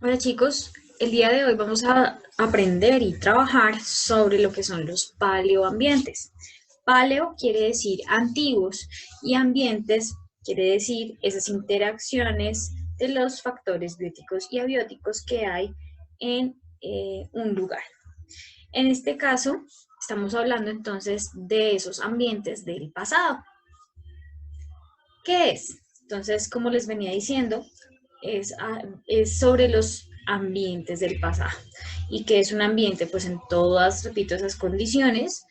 Hola chicos, el día de hoy vamos a aprender y trabajar sobre lo que son los paleoambientes. Paleo quiere decir antiguos y ambientes quiere decir esas interacciones de los factores bióticos y abióticos que hay en un lugar. En este caso, estamos hablando entonces de esos ambientes del pasado. ¿Qué es? Entonces, como les venía diciendo, es sobre los ambientes del pasado. ¿Y qué es un ambiente? Pues en todas, repito, esas condiciones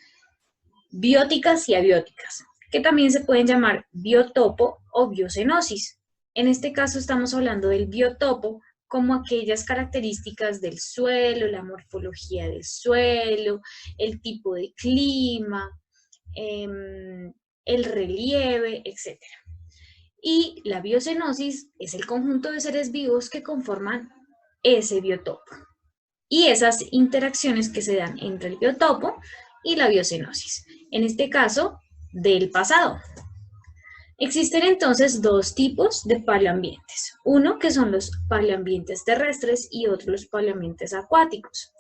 bióticas y abióticas, que también se pueden llamar biotopo o biocenosis. En este caso estamos hablando del biotopo como aquellas características del suelo, la morfología del suelo, el tipo de clima, el relieve, etcétera. Y la biocenosis es el conjunto de seres vivos que conforman ese biotopo y esas interacciones que se dan entre el biotopo y la biocenosis, en este caso del pasado. Existen entonces dos tipos de paleoambientes, uno que son los paleoambientes terrestres y otro los paleoambientes acuáticos.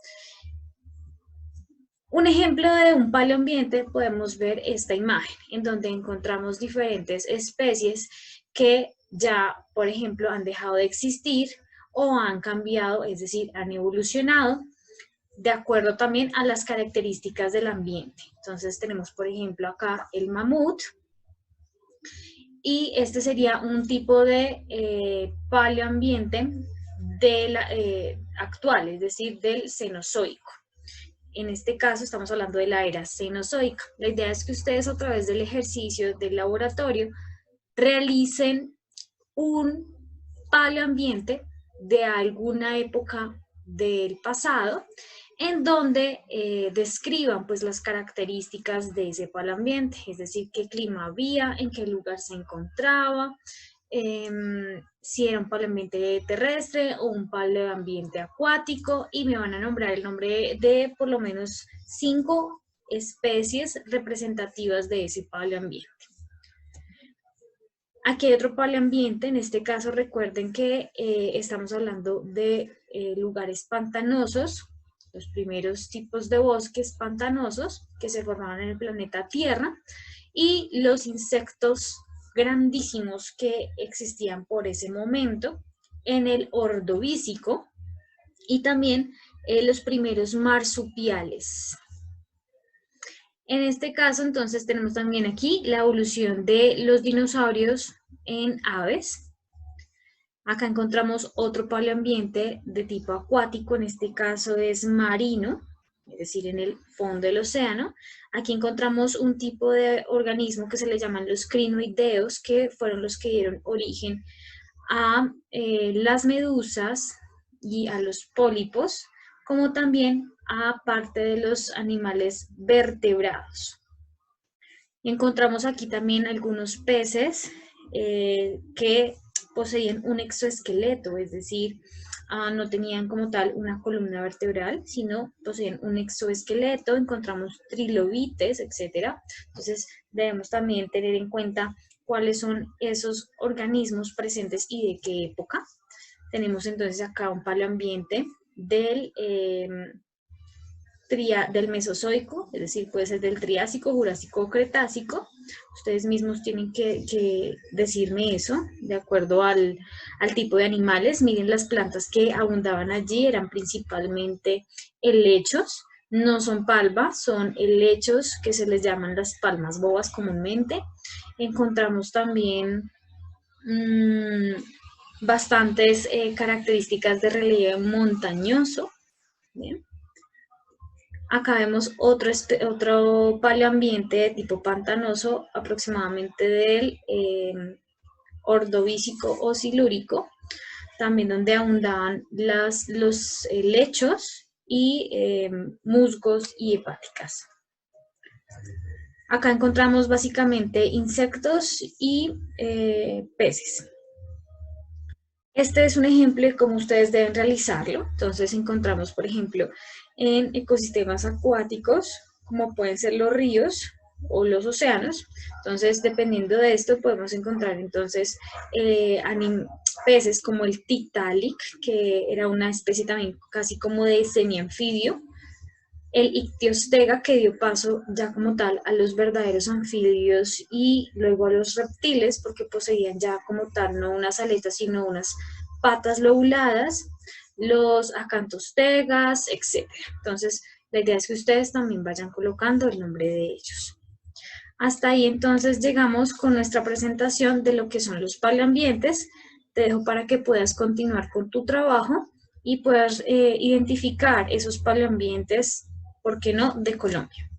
Un ejemplo de un paleoambiente podemos ver esta imagen, en donde encontramos diferentes especies que ya, por ejemplo, han dejado de existir o han cambiado, es decir, han evolucionado de acuerdo también a las características del ambiente. Entonces tenemos, por ejemplo, acá el mamut, y este sería un tipo de paleoambiente actual, es decir, del Cenozoico. En este caso estamos hablando de la era cenozoica. La idea es que ustedes a través del ejercicio del laboratorio realicen un paleoambiente de alguna época del pasado en donde describan pues las características de ese paleoambiente, es decir, qué clima había, en qué lugar se encontraba, si era un paleoambiente terrestre o un paleoambiente acuático, y me van a nombrar el nombre de por lo menos 5 especies representativas de ese paleoambiente. Aquí hay otro paleoambiente, en este caso recuerden que estamos hablando de lugares pantanosos, los primeros tipos de bosques pantanosos que se formaban en el planeta Tierra, y los insectos grandísimos que existían por ese momento en el Ordovícico, y también los primeros marsupiales. En este caso, entonces, tenemos también aquí la evolución de los dinosaurios en aves. Acá encontramos otro paleoambiente de tipo acuático, en este caso es marino, es decir, en el fondo del océano. Aquí encontramos un tipo de organismo que se le llaman los crinoideos, que fueron los que dieron origen a las medusas y a los pólipos, como también a parte de los animales vertebrados. Encontramos aquí también algunos peces que poseían un exoesqueleto, es decir, no tenían como tal una columna vertebral, sino poseían un exoesqueleto. Encontramos trilobites, etc. Entonces debemos también tener en cuenta cuáles son esos organismos presentes y de qué época. Tenemos entonces acá un paleoambiente del Mesozoico, es decir, puede ser del Triásico, Jurásico o Cretácico. Ustedes mismos tienen que decirme eso, de acuerdo al tipo de animales. Miren, las plantas que abundaban allí eran principalmente helechos, no son palmas, son helechos que se les llaman las palmas bobas comúnmente. Encontramos también bastantes características de relieve montañoso. ¿Bien? Acá vemos otro paleoambiente de tipo pantanoso, aproximadamente del Ordovícico o Silúrico, también donde abundaban los lechos y musgos y hepáticas. Acá encontramos básicamente insectos y peces. Este es un ejemplo de cómo ustedes deben realizarlo. Entonces encontramos, por ejemplo, en ecosistemas acuáticos, como pueden ser los ríos o los océanos. Entonces, dependiendo de esto, podemos encontrar entonces peces como el Tiktaalik, que era una especie también casi como de semianfibio, el Ictiostega, que dio paso ya como tal a los verdaderos anfibios y luego a los reptiles, porque poseían ya como tal no unas aletas, sino unas patas lobuladas, los acantostegas, etc. Entonces, la idea es que ustedes también vayan colocando el nombre de ellos. Hasta ahí entonces llegamos con nuestra presentación de lo que son los paleoambientes. Te dejo para que puedas continuar con tu trabajo y puedas identificar esos paleoambientes, ¿por qué no?, de Colombia.